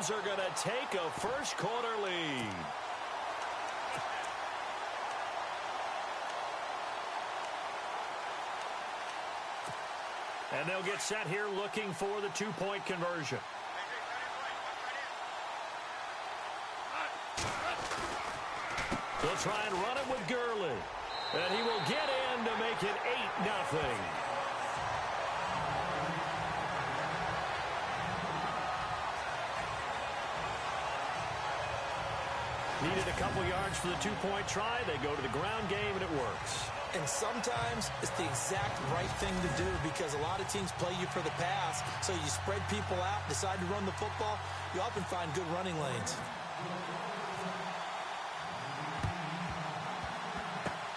Rams are going to take a first-quarter lead. And they'll get set here looking for the two-point conversion. They'll try and run it with Gurley. And he will get in to make it 8-0. Needed a couple yards for the two-point try. They go to the ground game, and it works. And sometimes it's the exact right thing to do because a lot of teams play you for the pass. So you spread people out, decide to run the football. You often find good running lanes.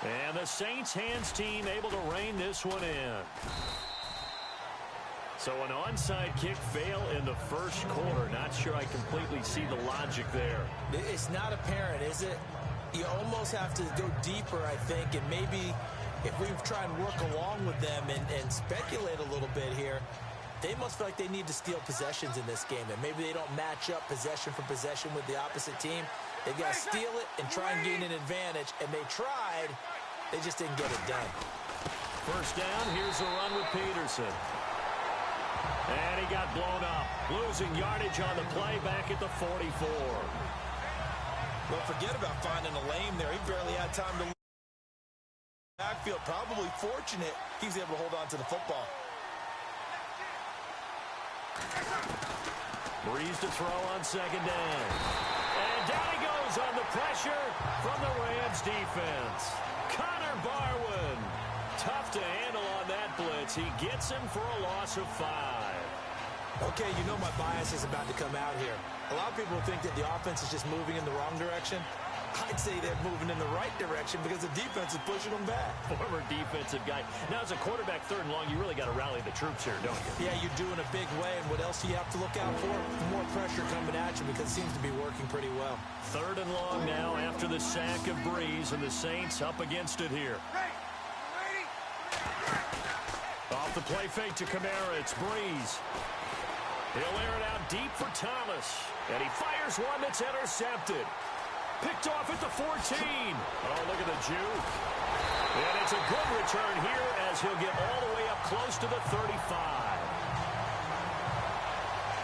And the Saints hands team able to rein this one in. So an onside kick fail in the first quarter. Not sure I completely see the logic there. It's not apparent, is it? You almost have to go deeper, I think, and maybe if we try and work along with them and speculate a little bit here, they must feel like they need to steal possessions in this game, and maybe they don't match up possession for possession with the opposite team. They've got to steal it and try and gain an advantage, and they tried. They just didn't get it done. First down, here's a run with Peterson. And he got blown up, losing yardage on the play back at the 44. Well, forget about finding a lane there. He barely had time to backfield. Probably fortunate he was able to hold on to the football. Breeze to throw on second down. And down he goes on the pressure from the Rams defense. Connor Barwin. Tough to handle on that blitz. He gets him for a loss of 5. Okay, you know my bias is about to come out here. A lot of people think that the offense is just moving in the wrong direction. I'd say they're moving in the right direction because the defense is pushing them back. Former defensive guy. Now, as a quarterback, third and long, you really got to rally the troops here, don't you? Yeah, you do in a big way. And what else do you have to look out for? More pressure coming at you because it seems to be working pretty well. Third and long now after the sack of Breeze, and the Saints up against it here. Off the play fake to Kamara, it's Breeze. He'll air it out deep for Thomas. And he fires one that's intercepted. Picked off at the 14. Oh, look at the juke. And it's a good return here as he'll get all the way up close to the 35.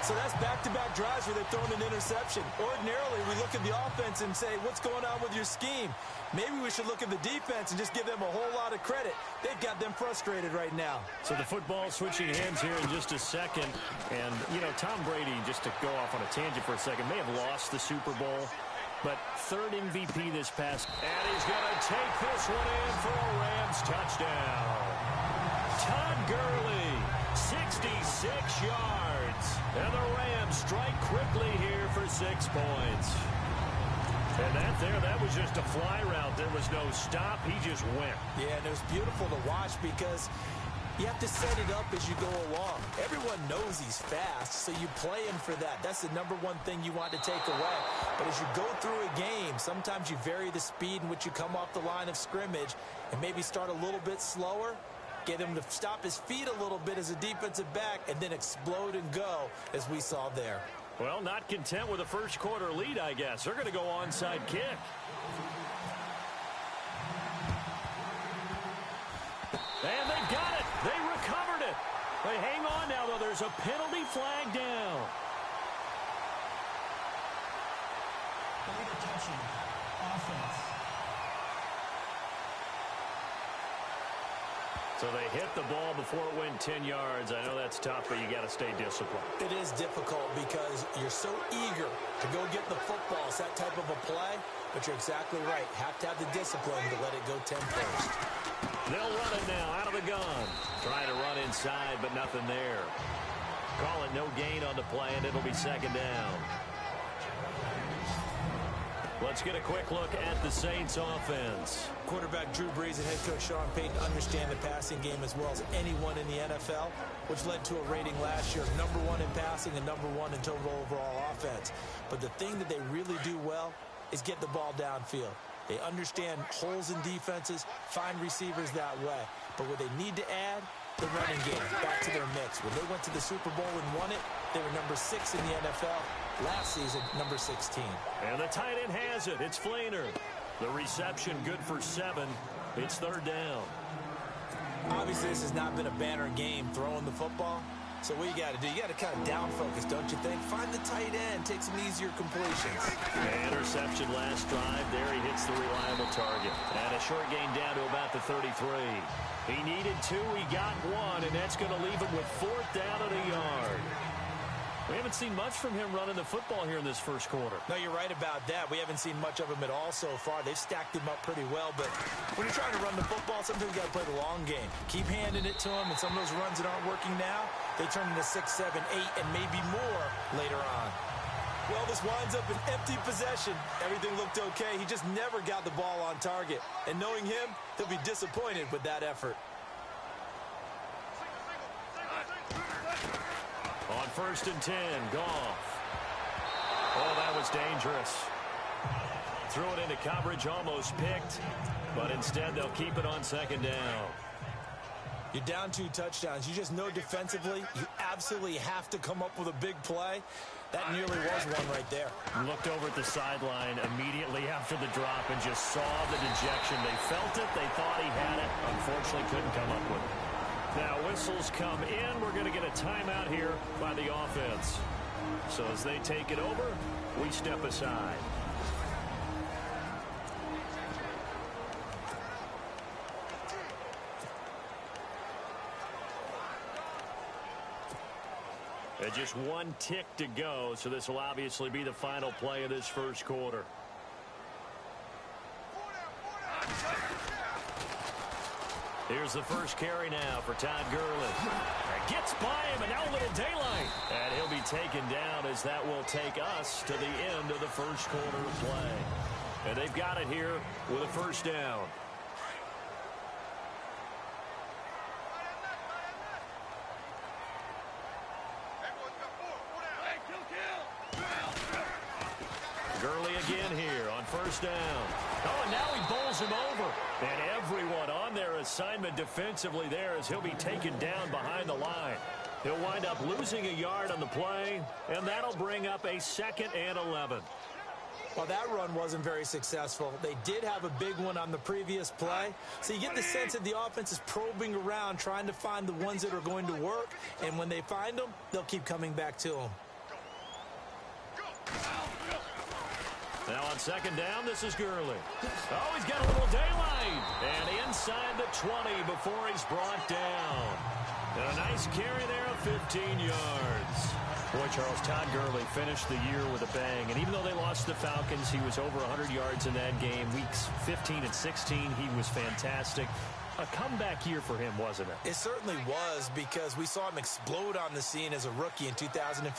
So that's back-to-back drives where they've thrown an interception. Ordinarily, we look at the offense and say, what's going on with your scheme? Maybe we should look at the defense and just give them a whole lot of credit. They've got them frustrated right now. So the football switching hands here in just a second. And, you know, Tom Brady, just to go off on a tangent for a second, may have lost the Super Bowl. But third MVP this past. And he's going to take this one in for a Rams touchdown. Todd Gurley, 66 yards. And the Rams strike quickly here for 6 points. And that was just a fly route. There was no stop. He just went. Yeah, and it was beautiful to watch because you have to set it up as you go along. Everyone knows he's fast, so you play him for that. That's the number one thing you want to take away. But as you go through a game, sometimes you vary the speed in which you come off the line of scrimmage and maybe start a little bit slower, get him to stop his feet a little bit as a defensive back, and then explode and go, as we saw there. Well, not content with a first quarter lead, I guess. They're going to go onside kick. And they got it. They recovered it. They hang on now, though. There's a penalty flag down. Offense. So they hit the ball before it went 10 yards. I know that's tough, but you got to stay disciplined. It is difficult because you're so eager to go get the football. It's that type of a play, but you're exactly right. Have to have the discipline to let it go 10 first. They'll run it now out of the gun. Trying to run inside, but nothing there. Call it no gain on the play, and it'll be second down. Let's get a quick look at the Saints offense. Quarterback Drew Brees and head coach Sean Payton understand the passing game as well as anyone in the NFL, which led to a rating last year of #1 in passing and #1 in total overall offense. But the thing that they really do well is get the ball downfield. They understand holes in defenses, find receivers that way. But what they need to add, the running game, back to their mix. When they went to the Super Bowl and won it, they were #6 in the NFL. last season, number 16. And the tight end has it. It's Flainer. The reception good for 7. It's third down. Obviously, this has not been a banner game throwing the football. So what you got to do, you got to kind of down focus, don't you think? Find the tight end, take some easier completions. Interception last drive. There he hits the reliable target. And a short gain down to about the 33. He needed 2, he got 1, and that's going to leave him with 4th down and a yard. We haven't seen much from him running the football here in this first quarter. No, you're right about that. We haven't seen much of him at all so far. They've stacked him up pretty well, but when you're trying to run the football, sometimes you got to play the long game. Keep handing it to him, and some of those runs that aren't working now, they turn into 6, 7, 8, and maybe more later on. Well, this winds up an empty possession. Everything looked okay. He just never got the ball on target. And knowing him, he'll be disappointed with that effort. On 1st and 10, Goff. Oh, that was dangerous. Threw it into coverage, almost picked. But instead, they'll keep it on 2nd down. You're down 2 touchdowns. You just know defensively, you absolutely have to come up with a big play. That nearly was one right there. Looked over at the sideline immediately after the drop and just saw the dejection. They felt it. They thought he had it. Unfortunately, couldn't come up with it. Now, whistles come in. We're going to get a timeout here by the offense. So as they take it over, we step aside. And just 1 tick to go, so this will obviously be the final play of this first quarter. Here's the first carry now for Todd Gurley. Gets by him, and now a little daylight. And he'll be taken down as that will take us to the end of the first quarter of play. And they've got it here with a 1st down. Gurley again here on 1st down. Oh, and now he bowls him over. And everyone on their assignment defensively there as he'll be taken down behind the line. He'll wind up losing a yard on the play, and that'll bring up a 2nd and 11. Well, that run wasn't very successful. They did have a big one on the previous play. So you get the sense that the offense is probing around, trying to find the ones that are going to work. And when they find them, they'll keep coming back to them. Now on 2nd down, this is Gurley. Oh, he's got a little daylight. And inside the 20 before he's brought down. And a nice carry there of 15 yards. Boy, Charles, Todd Gurley finished the year with a bang. And even though they lost the Falcons, he was over 100 yards in that game. Weeks 15 and 16, he was fantastic. A comeback year for him, wasn't it? It certainly was, because we saw him explode on the scene as a rookie in 2015.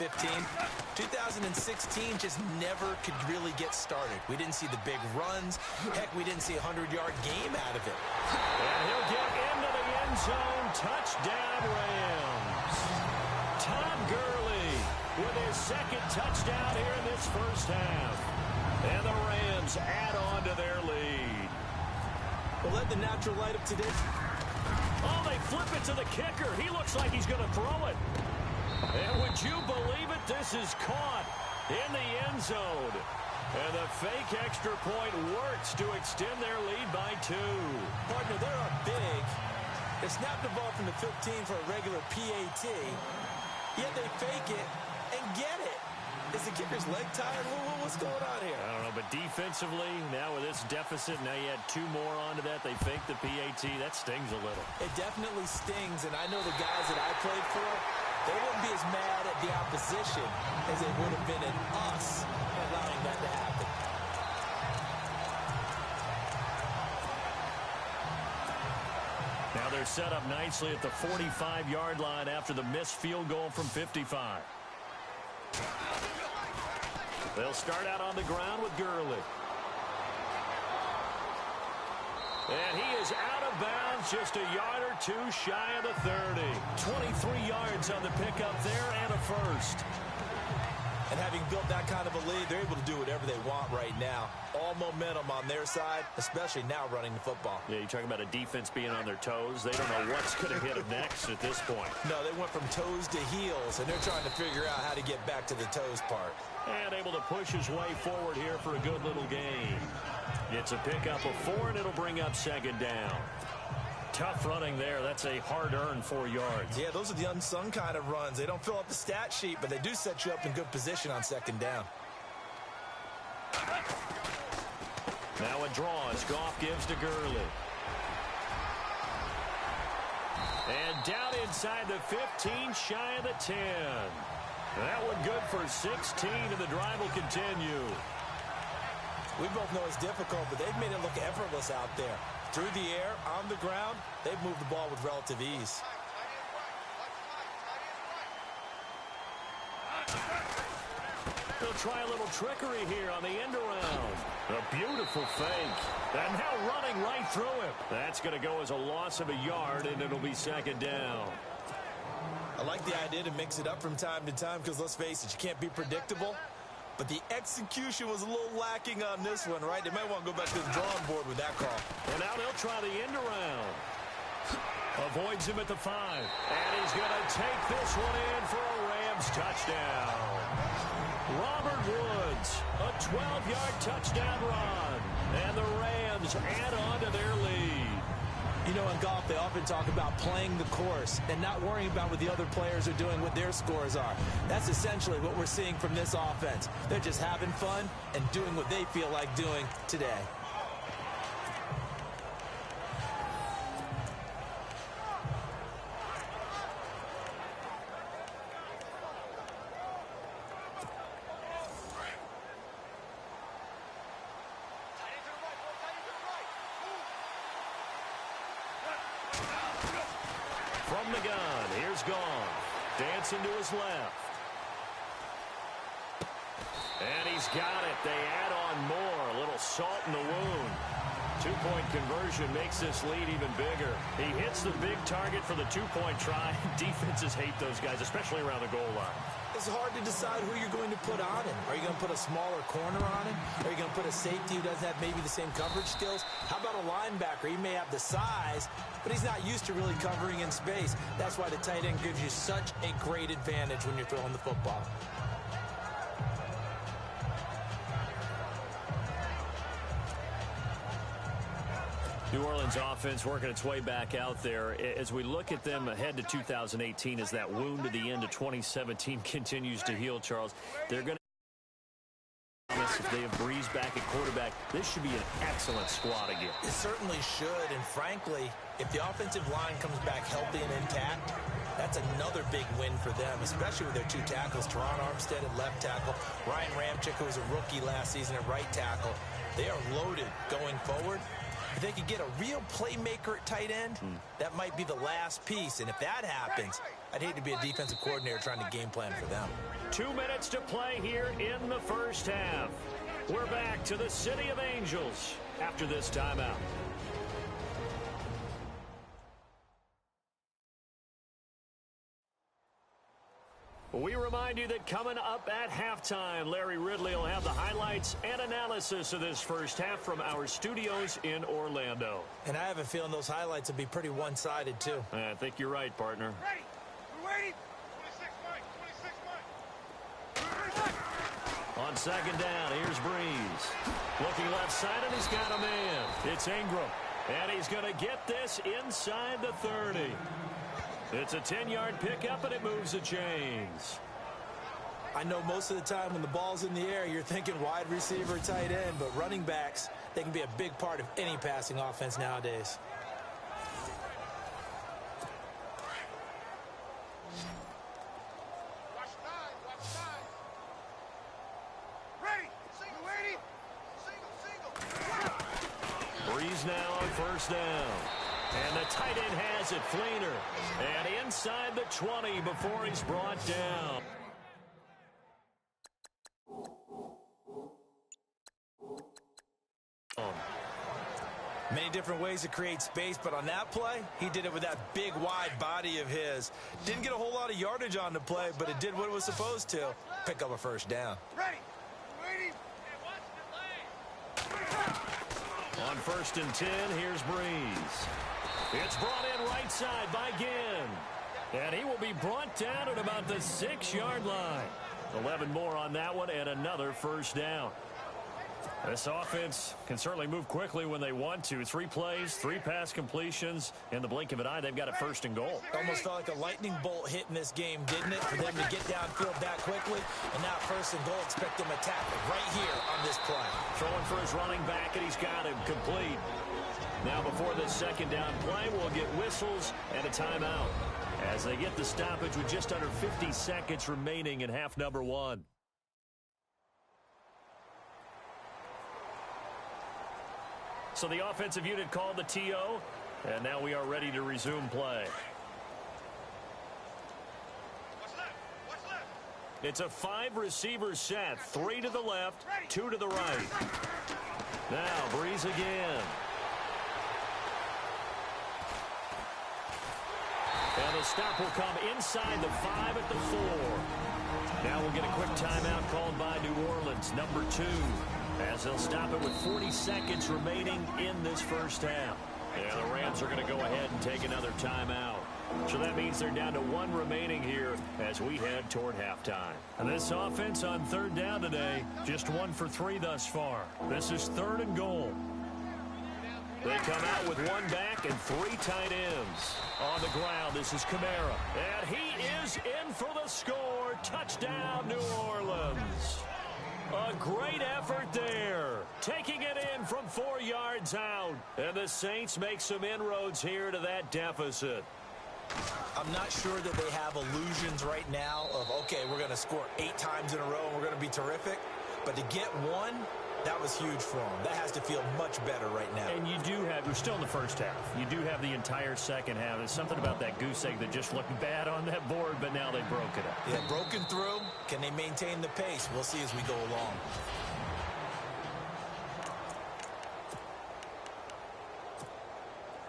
2016 just never could really get started. We didn't see the big runs. Heck, we didn't see a 100-yard game out of it. And he'll get into the end zone. Touchdown, Rams. Todd Gurley with his 2nd touchdown here in this first half. And the Rams add on to their lead. We'll let the natural light up today. Oh, they flip it to the kicker. He looks like he's going to throw it. And would you believe it? This is caught in the end zone. And the fake extra point works to extend their lead by 2. Partner, they're up big. They snapped the ball from the 15 for a regular PAT. Yet they fake it and get it. Is the kicker's leg tired? What's going on here? I don't know, but defensively, now with this deficit, now you add 2 more onto that. They fake the PAT. That stings a little. It definitely stings, and I know the guys that I played for, they wouldn't be as mad at the opposition as they would have been at us allowing that to happen. Now they're set up nicely at the 45-yard line after the missed field goal from 55. They'll start out on the ground with Gurley. And he is out of bounds, just a yard or 2 shy of the 30. 23 yards on the pickup there and a first. And having built that kind of a lead, they're able to do whatever they want right now. All momentum on their side, especially now running the football. Yeah, you're talking about a defense being on their toes. They don't know what's going to hit them next at this point. No, they went from toes to heels, and they're trying to figure out how to get back to the toes part. And able to push his way forward here for a good little gain. It's a pickup of 4, and it'll bring up second down. Tough running there. That's a hard-earned 4 yards. Yeah, those are the unsung kind of runs. They don't fill up the stat sheet, but they do set you up in good position on second down. Now it draws. Goff gives to Gurley. And down inside the 15, shy of the 10. That one good for 16, and the drive will continue. We both know it's difficult, but they've made it look effortless out there. Through the air, on the ground, they've moved the ball with relative ease. They'll try a little trickery here on the end around. A beautiful fake. And now running right through him. That's going to go as a loss of a yard, and it'll be second down. I like the idea to mix it up from time to time because, let's face it, you can't be predictable. But the execution was a little lacking on this one, right? They might want to go back to the drawing board with that call. And now they'll try the end around. Avoids him at the 5. And he's going to take this one in for a Rams touchdown. Robert Woods, a 12-yard touchdown run. And the Rams add on to their lead. You know, in golf, they often talk about playing the course and not worrying about what the other players are doing, what their scores are. That's essentially what we're seeing from this offense. They're just having fun and doing what they feel like doing today. From the gun, here's Goff. Dancing to his left. And he's got it. They add on more. A little salt in the wound. 2-point conversion makes this lead even bigger. He hits the big target for the 2-point try. Defenses hate those guys, especially around the goal line. It's hard to decide who you're going to put on him. Are you going to put a smaller corner on him? Are you going to put a safety who doesn't have maybe the same coverage skills? How about a linebacker? He may have the size, but he's not used to really covering in space. That's why the tight end gives you such a great advantage when you're throwing the football. New Orleans offense working its way back out there. As we look at them ahead to 2018, as that wound at the end of 2017 continues to heal, Charles, they're going to, if they have Breeze back at quarterback, this should be an excellent squad again. It certainly should, and frankly, if the offensive line comes back healthy and intact, that's another big win for them, especially with their 2 tackles, Teron Armstead at left tackle, Ryan Ramczyk, who was a rookie last season at right tackle. They are loaded going forward. If they could get a real playmaker at tight end, that might be the last piece. And if that happens, I'd hate to be a defensive coordinator trying to game plan for them. 2 minutes to play here in the first half. We're back to the City of Angels after this timeout. We remind you that coming up at halftime, Larry Ridley will have the highlights and analysis of this first half from our studios in Orlando. And I have a feeling those highlights will be pretty one-sided, too. I think you're right, partner. Ready. We're waiting. 26 Mike. On second down, here's Breeze. Looking left side, and he's got a man. It's Ingram. And he's going to get this inside the 30. It's a 10-yard pickup, and it moves the chains. I know most of the time when the ball's in the air, you're thinking wide receiver, tight end, but running backs, they can be a big part of any passing offense nowadays. Watch nine. Watch nine. Ready. Single. Waiting. Single. Breeze now on first down. And the tight end has it, Fleener. And inside the 20 before he's brought down. Many different ways to create space, but on that play, he did it with that big, wide body of his. Didn't get a whole lot of yardage on the play, but it did what it was supposed to. Pick up a first down. Ready. Waiting. On 1st and 10, here's Breeze. It's brought in right side by Ginn. And he will be brought down at about the 6-yard line. 11 more on that one and another first down. This offense can certainly move quickly when they want to. 3 plays, 3 pass completions. In the blink of an eye, they've got a 1st and goal. Almost felt like a lightning bolt hit in this game, didn't it? For them to get downfield that quickly. And now 1st and goal, expect them to attack right here on this play. Throwing for his running back, and he's got him complete. Now before this 2nd down play, we'll get whistles and a timeout as they get the stoppage with just under 50 seconds remaining in half number 1. So the offensive unit called the TO, and now we are ready to resume play. It's a 5-receiver set, 3 to the left, 2 to the right. Now Breeze again. And the stop will come inside the 5 at the 4. Now we'll get a quick timeout called by New Orleans, number 2. As they'll stop it with 40 seconds remaining in this first half. Yeah, the Rams are going to go ahead and take another timeout. So that means they're down to 1 remaining here as we head toward halftime. And this offense on 3rd down today, just 1 for 3 thus far. This is 3rd and goal. They come out with 1 back and 3 tight ends. On the ground, this is Kamara. And he is in for the score. Touchdown, New Orleans. A great effort there. Taking it in from 4 yards out. And the Saints make some inroads here to that deficit. I'm not sure that they have illusions right now of, okay, we're going to score 8 times in a row and we're going to be terrific. But to get 1, that was huge for them. That has to feel much better right now. And you do have, we're still in the first half. You do have the entire second half. There's something about that goose egg that just looked bad on that board, but now they broke it up. Yeah, broken through. Can they maintain the pace? We'll see as we go along.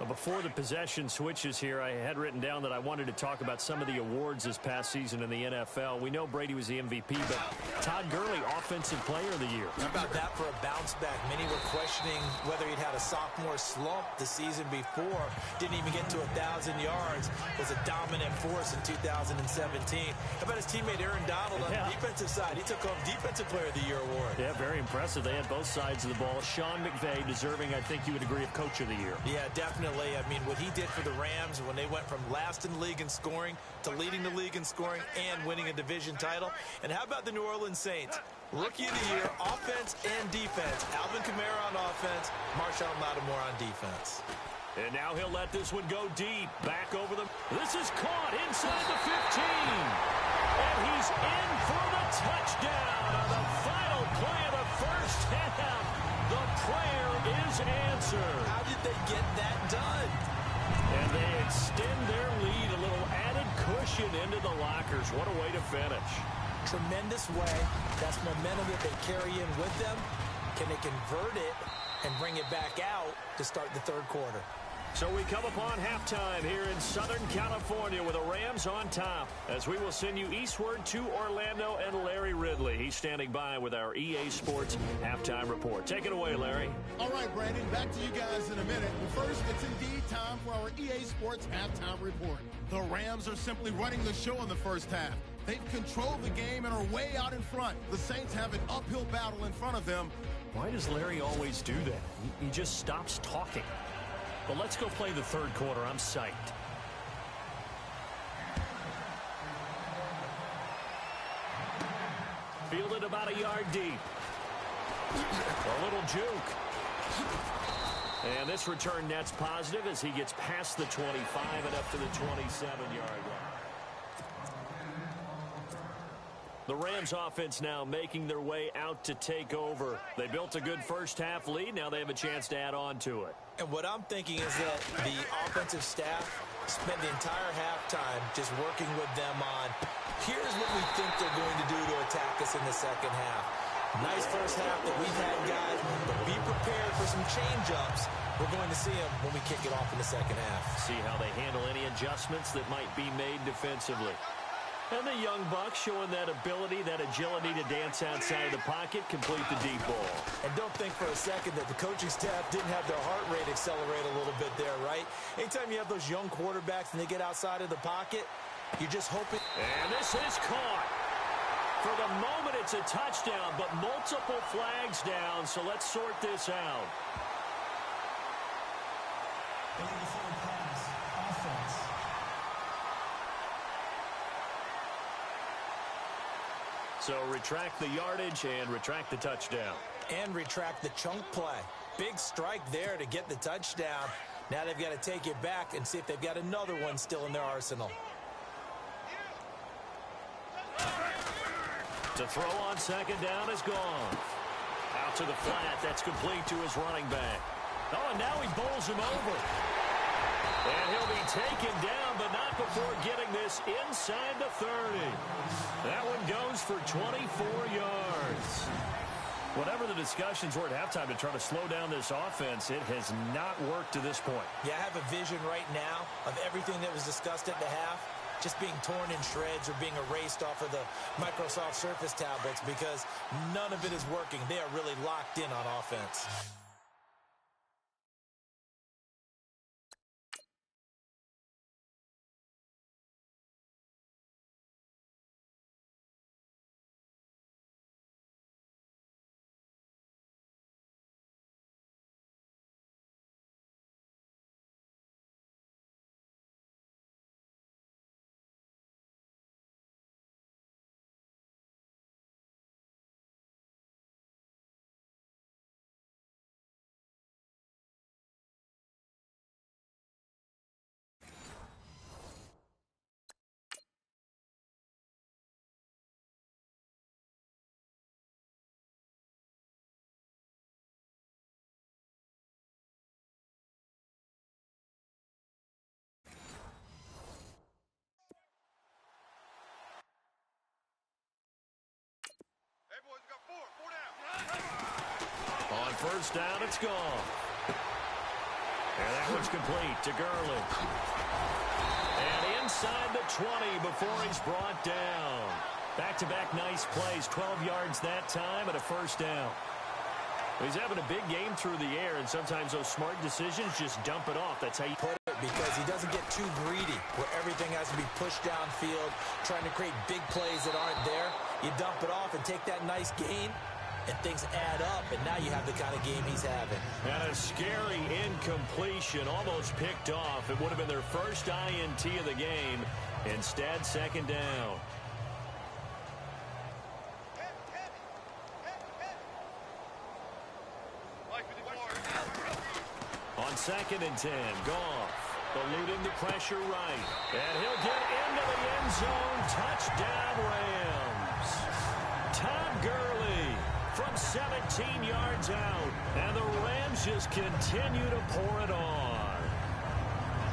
Before the possession switches here, I had written down that I wanted to talk about some of the awards this past season in the NFL. We know Brady was the MVP, but Todd Gurley, Offensive Player of the Year. How about that for a bounce back? Many were questioning whether he'd had a sophomore slump the season before. Didn't even get to 1,000 yards. Was a dominant force in 2017. How about his teammate Aaron Donald on the defensive side? He took home Defensive Player of the Year award. Yeah, very impressive. They had both sides of the ball. Sean McVay deserving, I think you would agree, of Coach of the Year. Yeah, definitely. I mean, what he did for the Rams when they went from last in the league in scoring to leading the league in scoring and winning a division title. And how about the New Orleans Saints? Rookie of the Year, offense and defense. Alvin Kamara on offense, Marshawn Lattimore on defense. And now he'll let this one go deep. Back over them. This is caught inside the 15. And he's in for the touchdown on the final play of the first half. The prayer is answered. How did they get that done? And they extend their lead, a little added cushion into the lockers. What a way to finish. Tremendous way. That's momentum that they carry in with them. Can they convert it and bring it back out to start the 3rd quarter? So we come upon halftime here in Southern California with the Rams on top as we will send you eastward to Orlando and Larry Ridley. He's standing by with our EA Sports halftime report. Take it away, Larry. All right, Brandon, back to you guys in a minute. But first, it's indeed time for our EA Sports halftime report. The Rams are simply running the show in the first half. They've controlled the game and are way out in front. The Saints have an uphill battle in front of them. Why does Larry always do that? He just stops talking. But let's go play the 3rd quarter. I'm psyched. Fielded about a yard deep. A little juke. And this return net's positive as he gets past the 25 and up to the 27-yard line. The Rams offense now making their way out to take over. They built a good first half lead. Now they have a chance to add on to it. And what I'm thinking is that the offensive staff spent the entire halftime just working with them on, here's what we think they're going to do to attack us in the second half. Nice first half that we've had, guys, but be prepared for some change-ups we're going to see him when we kick it off in the second half. See how they handle any adjustments that might be made defensively. And the young buck showing that ability, that agility to dance outside of the pocket, complete the deep ball. And don't think for a second that the coaching staff didn't have their heart rate accelerate a little bit there, right? Anytime you have those young quarterbacks and they get outside of the pocket, you're just hoping. And this is caught. For the moment, it's a touchdown, but multiple flags down, so let's sort this out. 84 pass, offense. So retract the yardage and retract the touchdown. And retract the chunk play. Big strike there to get the touchdown. Now they've got to take it back and see if they've got another one still in their arsenal. To throw on second down is gone. Out to the flat. That's complete to his running back. Oh, and now he bowls him over. And he'll be taken down, but not before getting this inside the 30. That one goes for 24 yards. Whatever the discussions were at halftime to try to slow down this offense, it has not worked to this point. Yeah, I have a vision right now of everything that was discussed at the half just being torn in shreds or being erased off of the Microsoft Surface tablets because none of it is working. They are really locked in on offense. Hey, boys, we got four down. On first down, it's gone. And that one's complete to Gurley. And inside the 20 before he's brought down. Back-to-back nice plays, 12 yards that time and a first down. He's having a big game through the air, and sometimes those smart decisions just dump it off. That's how you Put it because he doesn't get too greedy where everything has to be pushed downfield, trying to create big plays that aren't there. You dump it off and take that nice gain, and things add up, and now you have the kind of game he's having. And a scary incompletion, almost picked off. It would have been their first INT of the game. Instead, second down. On second and 10, Goff eluding the pressure right. And he'll get into the end zone. Touchdown, Rams. Todd Gurley from 17 yards out. And the Rams just continue to pour it on.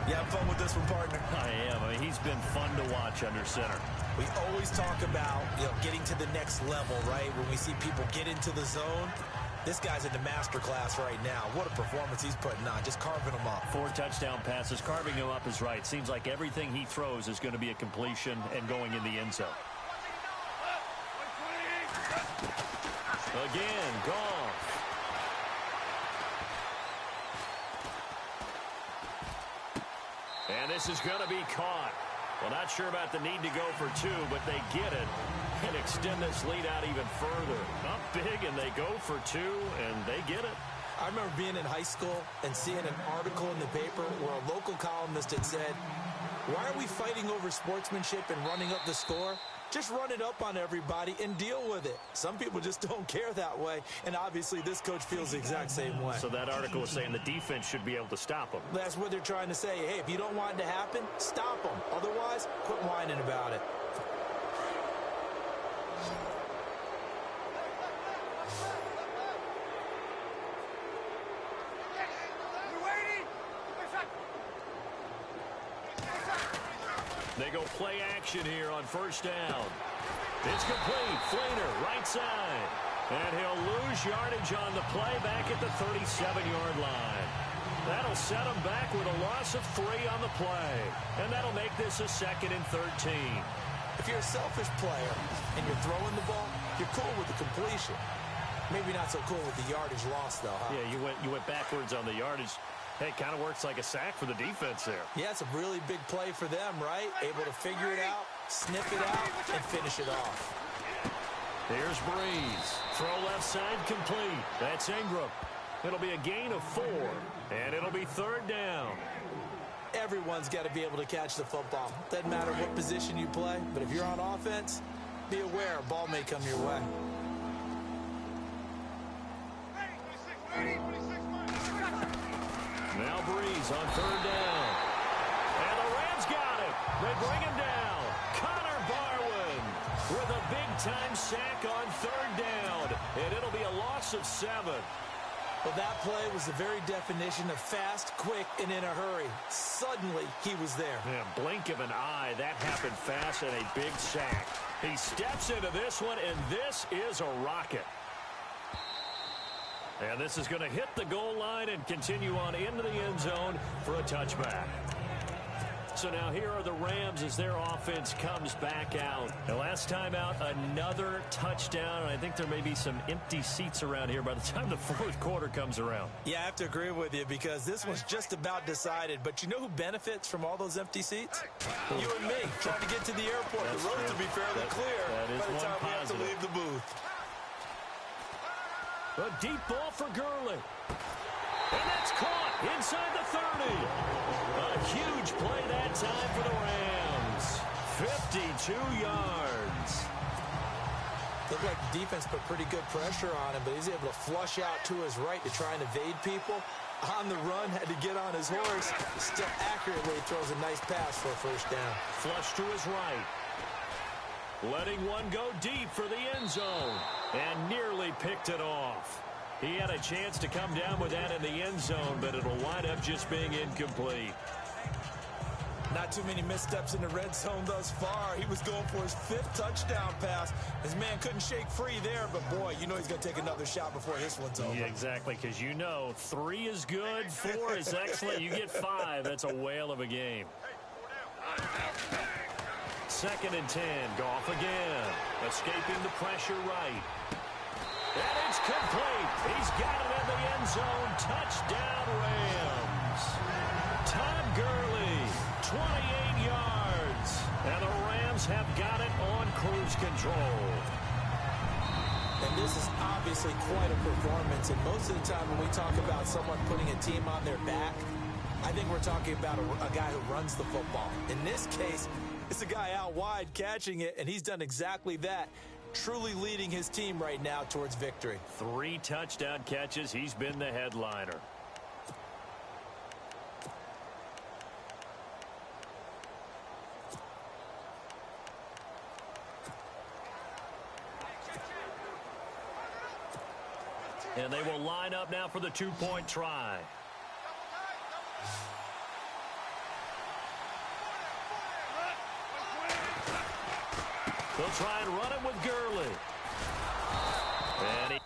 You have fun with this one, partner? I am. I mean, he's been fun to watch under center. We always talk about, getting to the next level, right? When we see people get into the zone. This guy's in the master class right now. What a performance he's putting on, just carving them up. 4 touchdown passes. Carving him up is right. Seems like everything he throws is going to be a completion and going in the end zone. Again, Goff. And this is going to be caught. Well, not sure about the need to go for 2, but they get it and extend this lead out even further. Up big, and they go for 2, and they get it. I remember being in high school and seeing an article in the paper where a local columnist had said, why are we fighting over sportsmanship and running up the score? Just run it up on everybody and deal with it. Some people just don't care that way, and obviously this coach feels the exact same way. So that article was saying the defense should be able to stop them. That's what they're trying to say. Hey, if you don't want it to happen, stop them. Otherwise, quit whining about it. They go play action here on first down. It's complete. Flainer, right side. And he'll lose yardage on the play back at the 37-yard line. That'll set them back with a loss of 3 on the play. And that'll make this a 2nd and 13. If you're a selfish player and you're throwing the ball, you're cool with the completion. Maybe not so cool with the yardage loss, though, huh? Yeah, you went backwards on the yardage. Hey, it kind of works like a sack for the defense there. Yeah, it's a really big play for them, right? Able to figure it out, sniff it out, and finish it off. Here's Breeze. Throw left side complete. That's Ingram. It'll be a gain of 4, and it'll be 3rd down. Everyone's got to be able to catch the football. Doesn't matter what position you play, but if you're on offense, be aware a ball may come your way. Now Breeze on 3rd down. And the Rams got it. They bring him down. Connor Barwin with a big-time sack on 3rd down. And it'll be a loss of 7. Well, that play was the very definition of fast, quick, and in a hurry. Suddenly, he was there. Yeah, blink of an eye. That happened fast and a big sack. He steps into this one, and this is a rocket. And this is going to hit the goal line and continue on into the end zone for a touchback. So now here are the Rams as their offense comes back out. The last time out, another touchdown. And I think there may be some empty seats around here by the time the 4th quarter comes around. Yeah, I have to agree with you because this was just about decided. But you know who benefits from all those empty seats? You and me, trying to get to the airport. That's the roads true. will be fairly clear that is by the one time we have to positive. leave the booth. A deep ball for Gurley. And that's caught inside the 30. A huge play that time for the Rams. 52 yards. Looked like the defense put pretty good pressure on him, but he's able to flush out to his right to try and evade people. On the run, had to get on his horse. Still accurately throws a nice pass for a 1st down. Flush to his right. Letting one go deep for the end zone. And nearly picked it off. He had a chance to come down with that in the end zone, but it'll wind up just being incomplete. Not too many missteps in the red zone thus far. He was going for his 5th touchdown pass. His man couldn't shake free there, but boy, you know he's going to take another shot before this one's over. Yeah, exactly, because you know 3 is good, 4 is excellent. You get 5, that's a whale of a game. 2nd and 10, Goff again. Escaping the pressure right. And it's complete. He's got it in the end zone. Touchdown, Rams. Todd Gurley, 28 yards. And the Rams have got it on cruise control. And this is obviously quite a performance. And most of the time when we talk about someone putting a team on their back, I think we're talking about a guy who runs the football. In this case, it's a guy out wide catching it, and he's done exactly that. Truly leading his team right now towards victory. 3 touchdown catches. He's been the headliner. And they will line up now for the 2-point try. They'll try and run it with Gurley. And he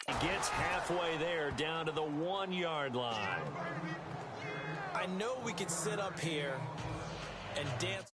He gets halfway there, down to the 1-yard line. I know we could sit up here and dance.